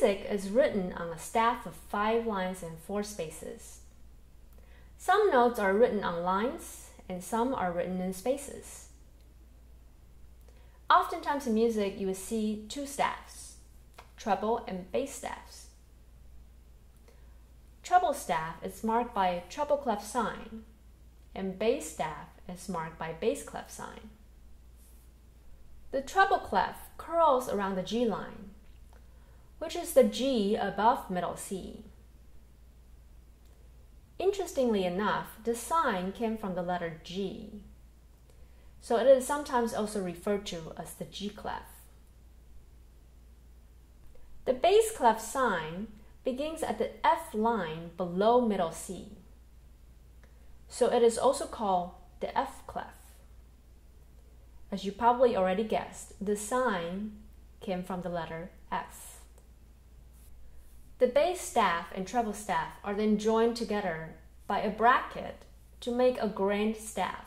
Music is written on a staff of 5 lines and 4 spaces. Some notes are written on lines and some are written in spaces. Oftentimes in music you will see 2 staffs, treble and bass staffs. Treble staff is marked by a treble clef sign, and bass staff is marked by bass clef sign. The treble clef curls around the G line, which is the G above middle C. Interestingly enough, the sign came from the letter G, so it is sometimes also referred to as the G clef. The bass clef sign begins at the F line below middle C, so it is also called the F clef. As you probably already guessed, the sign came from the letter F. The bass staff and treble staff are then joined together by a bracket to make a grand staff.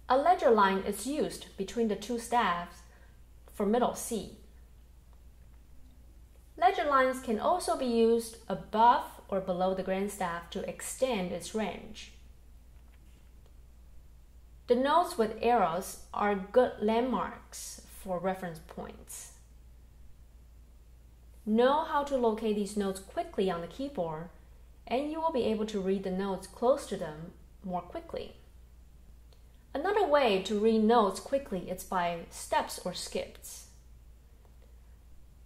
A ledger line is used between the 2 staffs for middle C. Ledger lines can also be used above or below the grand staff to extend its range. The notes with arrows are good landmarks for reference points. Know how to locate these notes quickly on the keyboard, and you will be able to read the notes close to them more quickly. Another way to read notes quickly is by steps or skips.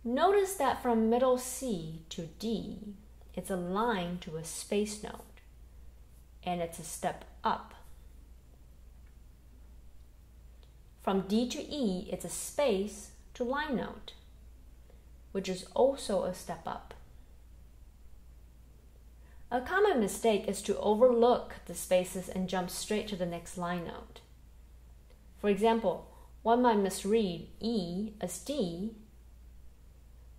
Notice that from middle C to D, it's a line to a space note, and it's a step up. From D to E, it's a space to line note, which is also a step up. A common mistake is to overlook the spaces and jump straight to the next line note. For example, one might misread E as D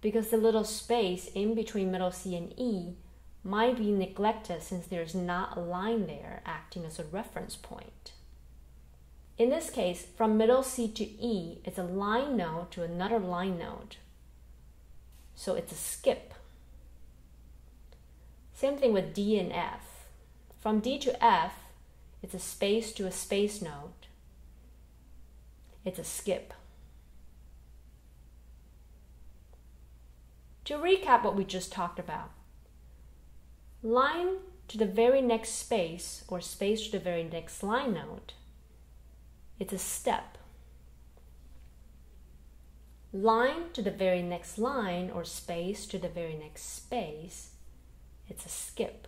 because the little space in between middle C and E might be neglected since there's not a line there acting as a reference point. In this case, from middle C to E, it's a line note to another line note, so it's a skip. Same thing with D and F. From D to F, it's a space to a space note. It's a skip. To recap what we just talked about, line to the very next space or space to the very next line note, it's a step. Line to the very next line or space to the very next space, it's a skip.